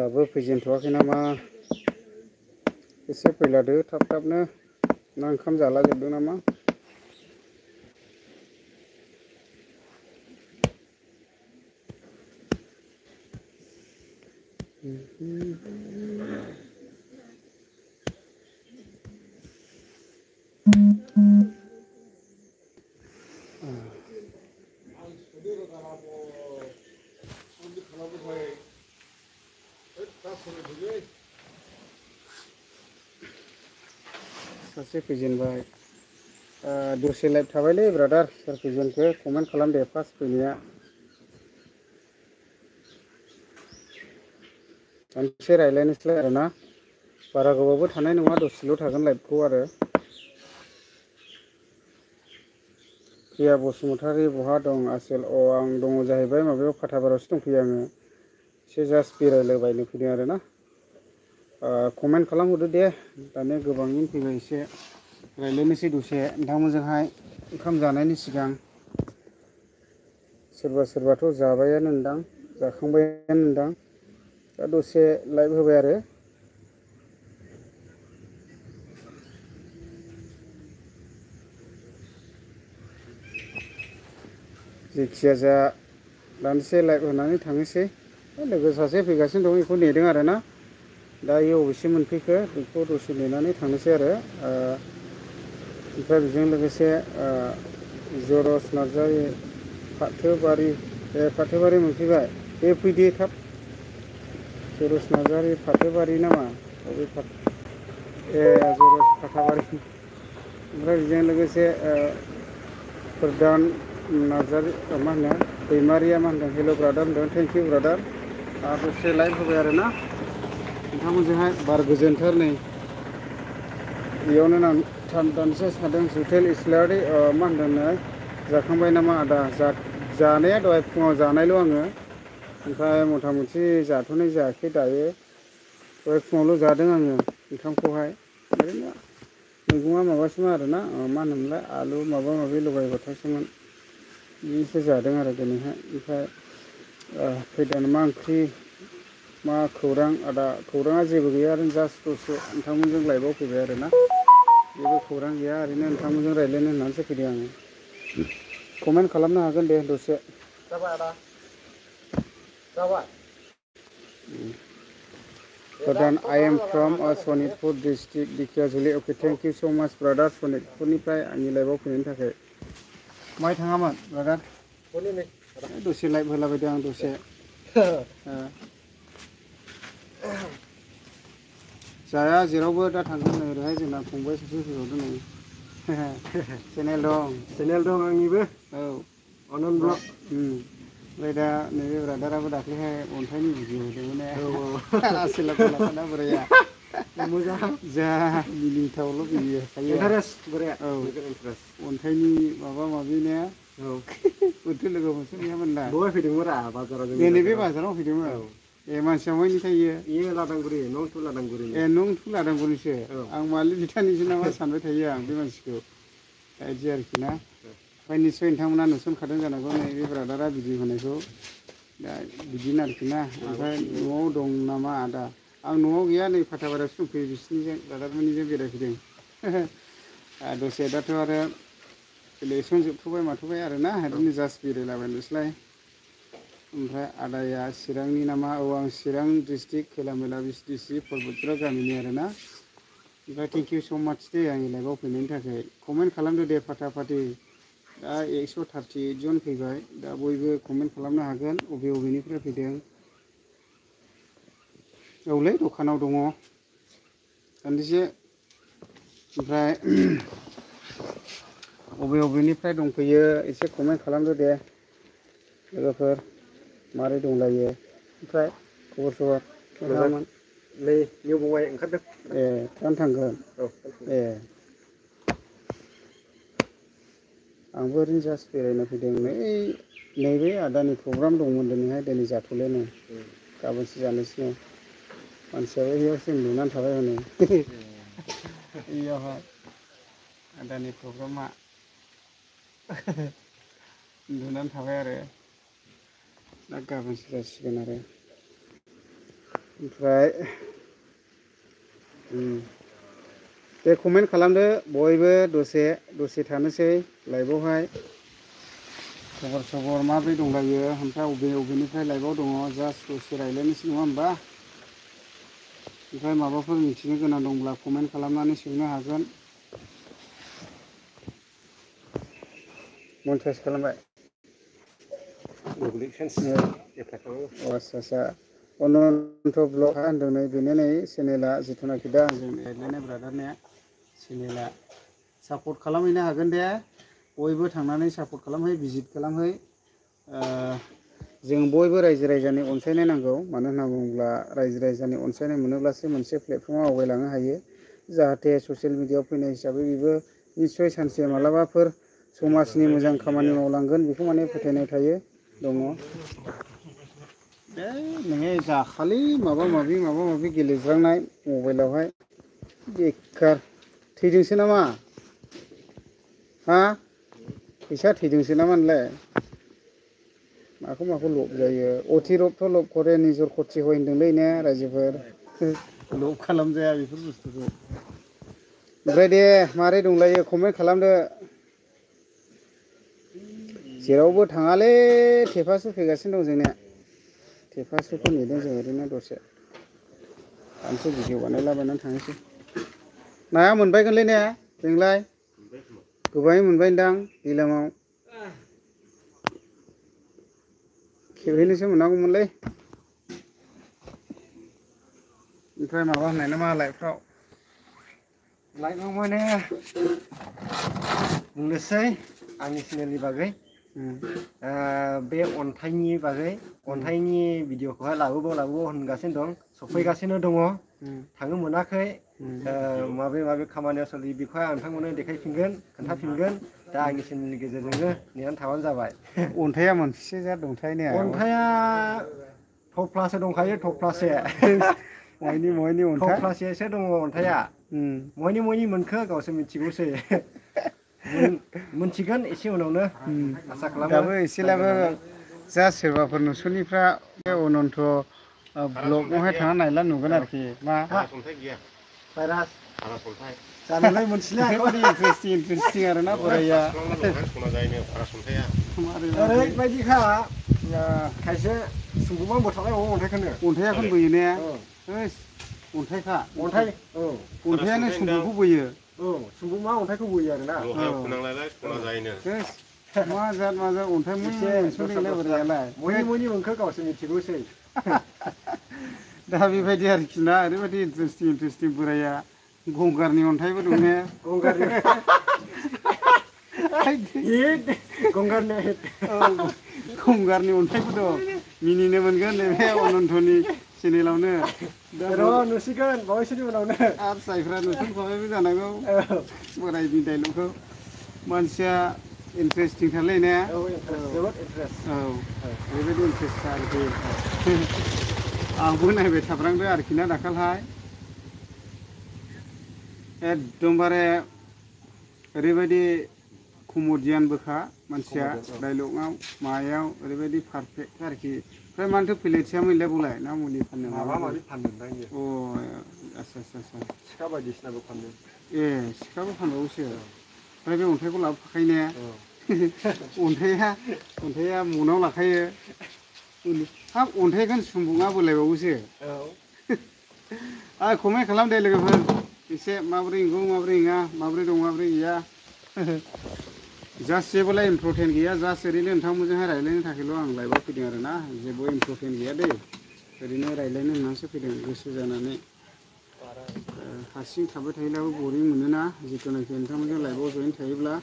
दाबो फैजेनथ'वाखै नामा एसे फैलादो थाब थाबनो ना ओंखाम जाला जोबदों नामा सासे फैजेनबाय दसे लाइभ थाबायलै ब्रादार सोर फैजेनखो कमेन्ट खालाम दे फार्स्ट फैनाया मोनसे रायलायनोसैलाय आरोना बारा गोबावबो थानाय नङा दसेल' थागोन लाइभखौ आरो प्रिया बसुमतारी बहा दं आसोल आं दङ जाहैबाय माबायाव फाथाबारावसो दंफैयो आङो एसे जास्ट बेरायलाबायनो फैदों आरोना कमेन्ट खालामहरदो दे दानिया गोबाङैनो फैबाय एसे रायलायनोसै दसे नोंथांमोनजोंहाय ओंखाम जानायनि सिगां सोरबा सोरबाथ' जाबायानो होनदां जाखांबायानो होनदां दा दसे लाइभ होबाय आरो जेखिया जा दानसे लाइभ होनानै थांनोसै लोगो सासे फैगासिनो दं बेखौ नेदों आरोना दायो अबेसिम मोनफैखो बेखौ दसे नेनानै थांनोसै आरो ओमफ्राय बेजों लोगोसे जरस नार्जारि फाथोबारि मोनफैबाय बे फैदो थाब जरस नार्जारि फाथोबारि नामा बबे जरस फाथाबारि ओमफ्राय बेजों लोगोसे प्रदान नार्जारि मा होनो दैमारिया मा होनदों हेल' ब्रादार होनदों थेंक इउ ब्रादार दसे लाइभ होबाय आरोना नोंथांमोनजोंहाय बार गोजोनथार नै बेयावनो दानसे सादों जुथेल इस्लारि मा होनदोंनो जाखांबाय नामा आदा जानाया दहाय फुङाव जानायल' आङो ओमफ्राय मथा मथि जाथ'नाय जायाखै दायो दहाय फुङावल' जादों आङो ओंखामखौहाय ओरैनो मैगङा माबासोमोन आरोना मा होनोमोनलाय आलु माबा माबि लगाय गथायसोमोन बिदिसो जादों आरो दिनैहाय ओमफ्राय फैदों मा ओंख्रि मा खौरां आदा खौराङा जेबो गैया आरो जास्ट दसे नोंथांमोनजों लाइभआव फैबाय आरोना जेबो खौरां गैया ओरैनो नोंथांमोनजों रायज्लायनो होननानैसो फैदों आङो कमेन्ट खालामनो हागोन दे दसे जाबाय आदा जाबाय Pradhan, I am from Sonitpur district, Dikiazuli. Okay, thank you so much, brother. Sonitpurनिफ्राय आंनि लाइभआव फैनायनि थाखाय माय थाङामोन ब्रादार दसे लाइभ होलाबायदों आं दसे जाया जेरावबो दा थांगोन नै ओरैहाय जोंना फंबाय सासे फैबावदों नै चेनेल दं आंनिबो औ आनन्द ब्लग ओमफ्राय दा नैबे ब्रादाराबो दाख्लैहाय अन्थाइनि भिडिअ होदोंमोन आसोला फैलाखौना बोराया मोजां जा मिनिथावल' भिडिअ होखायो इन्टारेस्ट बोराया औ अन्थाइनि माबा माबिनो औ बोथोर लोगो मोनस'नायामोन दा दहाय फैदोंमोन रा बाजाराव नैबे बाजाराव फैदोंमोन ए मानसिया मानि थायो इयो लादांगुरि नं टु लादांगुरि ए नं टु लादांगुरिसो आं मालि बिथांनिसो नामा सानबाय थायो आं बे मानसिखौ बिदि आरोखि ना ओमफ्राय निस्सय नोंथांमोना नुसनखादों जानांगौ नैबे ब्रादारा भिडिअ होनायखौ दा बिदिनो आरोखि ना ओमफ्राय न'आव दं नामा आदा आं न'आव गैया नै फाथाबारियावसो दंफैयो बिसिनिजों ब्रादारमोननिजों बेरायफैदों दसे दाथ' आरो इलेक्सन जोबथ'बाय माथ'बाय आरोना ओरैनो जास्ट बेरायलाबायनोसैलाय ओमफ्राय आदाया चिरांनि नामा औ आं चिरां डिस्ट्रिक्ट खैलामैला बिसि परबतझार गामिनि आरोना ओमफ्राय थेंक इउ स' माच दे आंनि लाइभआव फैनायनि थाखाय कमेन्ट खालामदो दे फाटा फाटि दा 138 जन फैबाय दा बयबो कमेन्ट खालामनो हागोन अबे अबेनिफ्राय फैदों औलै दखानाव दङ दान्दिसे ओमफ्राय अबेनिफ्राय दंफैयो एसे कमेन्ट खालामदो दे लोगोफोर मारै दंलायो ओमफ्राय खबर सबर मोजांमोन नै निउ बङाइ ओंखारदों ए दानो थांगोन औ ए आंबो ओरैनो जास्ट बेरायनो फैदों नैबे आदानि प्रग्राम दंमोन दिनैहाय दिनै जाथ'लायानो गाबोनसो जानोसै मानसियाबो बेयावसो उन्दुनानै थाबाय हनै बेयावहाय आदानि प्रग्रामा उन्दुनानै थाबाय आरो दा गाबोनसो जासिगोन आरो ओमफ्राय दे कमेन्ट खालामदो बयबो दसे थानोसै लाइभआवहाय खबर सबर माब्रै दंलायो ओमफ्राय अबेनिफ्राय लाइभआव दङ जास्ट दसे रायज्लायनोसै नङा होमबा ओमफ्राय माबाफोर मिथिनो गोनां दंब्ला कमेन्ट खालामनानै सोंनो हागोन मनिटाइज खालामबाय आच्छा अनन्त ब्लगआ होनदों नै बेनो नै चेनेला जिथुनाखि दा आंजों रायज्लायनाय ब्रादारनिया चेनेला सापर्ट खालामहैनो हागोन दे बयबो थांनानै सापर्ट खालामहै भिजिट खालामहै जों बयबो रायजो राजानि अनसायनाय नांगौ मानो होनना बुङोब्ला रायजो राजानि अनसायनाय मोनोब्लासो मोनसे प्लेटफर्माव आवगायलांनो हायो जाहाथे ससियेल मिडियायाव फैनाय हिसाबै बेबो निस्सय सानसे मालाबाफोर समाजनि मोजां खामानि मावलांगोन बेखौ माने फोथायनाय थायो दङ नोङो जाखालि माबा माबि गेलेज्रांनाय मबाइलावहाय बेखार थैदोंसो नामा हा फैसा थैदोंसो नामा नोंलाय माखौ लब जायो अथिरबथ' लब करे निजर खथि हय होनदोंलै ने रायजोफोर लब खालामजाया बेफोर बुस्थुखौ ओमफ्राय दे मारै दंलायो कमेन्ट खालामदो जेरावबो थाङालै टेपासो फैगासिनो दं जोंनिया टेपासोखौ नेदों जों ओरैनो दसे दानोसै भिडिअ बानायलाबायनानै थांनोसै नाया मोनबायगोनलै ने जोंलाय गोबाङै मोनबायदां दैलामाव खेबहैनोसो मोननांगौमोनलै ओमफ्राय माबा होननाय नामा लाइफआव माने बुंनोसै आंनि चेनेलनि बागै बे अन्थाइनि बागै अन्थाइनि भिडिअखौहाय लाबोबाव होनगासिनो दं सफैगासिनो दङ थांनो मोनाखै माबे खामानियाव सोलियो बेखौहाय आं नोंथांमोननो देखायफिनगोन खोन्थाफिनगोन दा आंनि चेनेलनि गेजेरजोंनो नेनानै थाबानो जाबाय अन्थाइया मोनबेसे जात दंथाय ने अन्थाइया थफ्लासे दंखायो थफ्लासे महयनि अन्थाइ थफ्लासेसो दङ अन्थाइया महयनि मोनखो गावसो मिथिगौसै मोनथिगोन एसे उनावनो आसा खालामो दाबो एसेलाबो जा सोरबाफोर नुसुनिफ्रा बे अनन्त ब्लगआवहाय थांना नायला नुगोन आरोखि मा गैया भाइरास जानोलाय मोनथिला इन्ट्रेस्टिं आरोना बोराया ओरैबायदिखा खायसे सुबुङा बोथाबलाय अन्थाइखौनो बोयो ने अन्थाइखा अन्थाइयानो सुम्बुखौ बोयो सुम्बुङा अन्थाइखौ बोयो आरोना मा जात अन्थाइ बोरायालाय मयनि मोनखो गावसो मिथिगौसै दा बेबायदि आरोखि ना ओरैबायदि इन्ट्रेस्टिं बोराया गंगारनि अन्थाइबो दं ने गंगारनि अन्थाइबो दं मिनिनो मोनगोन नैबे अनन्तनि चेनेलावनो नुसिगोन बावैसोनि उनावनो आरो जायफ्रा नुसनखाबायबो जानांगौ बोरायनि डाइलगखौ मानसिया इन्ट्रेस्टिं थारलै ने जोबोद इन्ट्रेस्ट ओरैबायदि इन्ट्रेस्ट आरोखि आंबो नायबाय थाब्रांदो आरोखि ना दाखालहाय एकदमबारे ओरैबायदि कमेडियानबोखा मानसिया डाइलगआव मायाव ओरैबायदि पारफेक्ट आरोखि ओमफ्राय मानोथो फैलेथियामोनलाय बुंलाय ना मुलि फाननो माबा माबि फानदों आच्छा सिखा बायदिसिनाबो फानदों सिखाबो फानबावोसो ओमफ्राय बे अन्थाइखौ लाबोफाखायो ने अन्थाइया मनाव लाखायो हाब अन्थाइखौनो सुम्बुङा बोलायबावोसो कमेन्ट खालाम दे लोगोफोर एसे माबोरै नंगौ माबोरै नङा माबोरै दं माबोरै गैया जास्ट जेबोला इम्परटेन्ट गैया जास्ट ओरैनो नोंथांमोनजोंहाय रायज्लायनो थाखायल' आं लाइभआव फैदों आरो ना जेबो इम्परटेन्ट गैया दै ओरैनो रायज्लायनो होननानैसो फैदों गोसो जानानै हारसिं थाबाय थायोब्लाबो बरिं मोनोना जिथुनाखि नोंथांमोनजों लाइभआव जइन थायोब्ला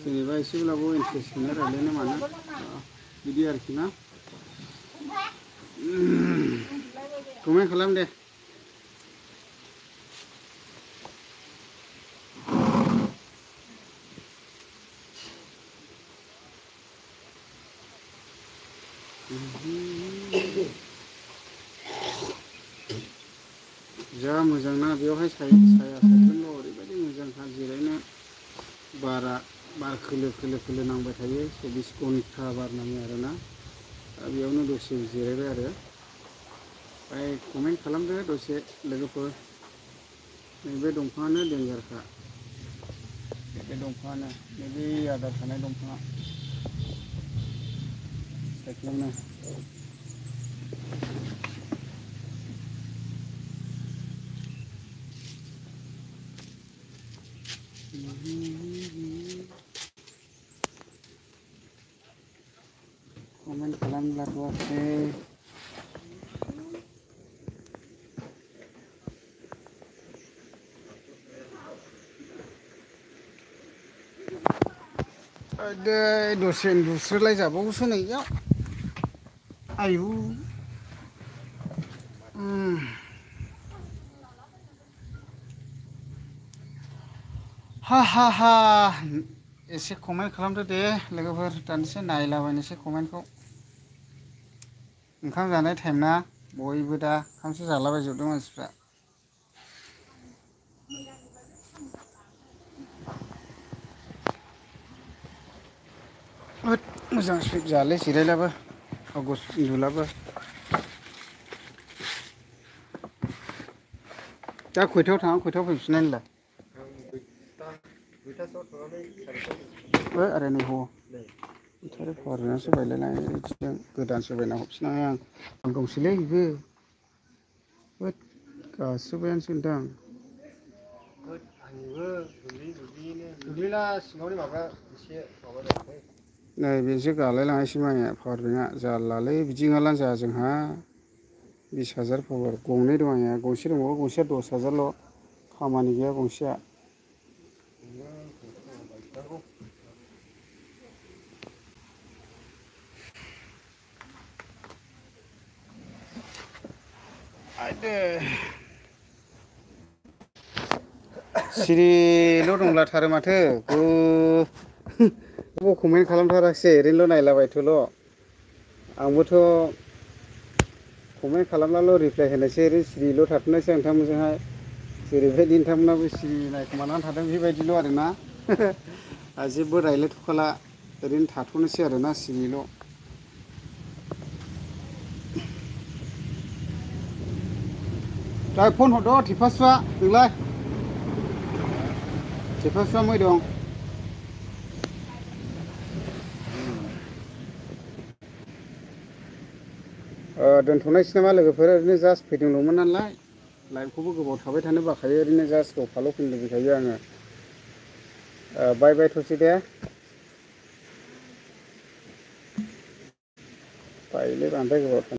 जेनेबा एसेब्लाबो इन्ट्रेस्ट मोनो रायज्लायनो मानो बिदि आरोखि ना कमेन्ट खालाम दे जा मोजां ना बेवहाय साया सायख्लुमल' ओरैबायदि मोजांखा जिरायनो बार खोलो नांबाय थायो 24 घन्टा बार नाङो आरोना दा बेयावनो दसे जिरायबाय आरो ओमफ्राय कमेन्ट खालामदो दसे लोगोफोर नैबे दंफाङानो डेन्जारखा बे दंफाङानो नैबे आदार थानाय दंफाङा साइख्लुमनो कमेन्ट खालामलाथ'वाखै दसे उन्दुस्रोलाय जाबावोसो नैयाव आयु हा एसे कमेन्ट खालामदो दे लोगोफोर दानदिसे नायलाबायनोसै कमेन्टखौ ओंखाम जानाय टाइम ना बयबो दा ओंखामसो जालाबायजोबदों मानसिफ्रा होद मोजां सुइट जायालै जिरायलाबो उन्दुलाबो दा खयथायाव थाङा खयथायाव फैफिननाय नोंलाय दुइथासोआव थांनानै आरे नै ह बेटारि पावार बेनासो बायलायलांबाय बिदिजों गोदानसो बायना हरफिननाङो आं दंसैलै बेबो होद गासोबायानोसो होनदां आंनिबो दुब्लिना सिङावनि माबा एसे माबा जादोंलै नै बेसो गालायलाङासै माइया पावार बेंकआ जारलालै बिदि नङाब्लानो जाया जोंहा 20,000 पावार गंनै दं आंनिया गंसे दंबावो गंसेया 10,000ल' खामानि गैया गंसेया आयदै सिरिल' दंलाथारो माथो कमेन्ट खालामथाराखिसै ओरैनोल' नायलाबायथोल' आंबोथ' कमेन्ट खालामब्लाल' रिप्लाय होनोसै ओरैनो सिरिल' थाथ'नोसै नोंथांमोनजोंहाय जेरैबायदि नोंथांमोनाबो सिरि नायखोमानानै थादों बेबायदिल' आरोना जेबो रायलायथ'खाला ओरैनो थाथ'नोसै आरोना सिरिल' फन हरद' थेफास्रुआ नोंलाय थेफास्रुआ मै दं दोनथ'नायसै नामा लोगोफोर ओरैनो जास्ट फैदोंल'मोन नालाय लाइभखौबो गोबाव थाबाय थानो बाखायो ओरैनो जास्ट दफाल' फैनो लुबैखायो आङो बाय बाय थ'सै दे बायोलै बांद्राय गोबाव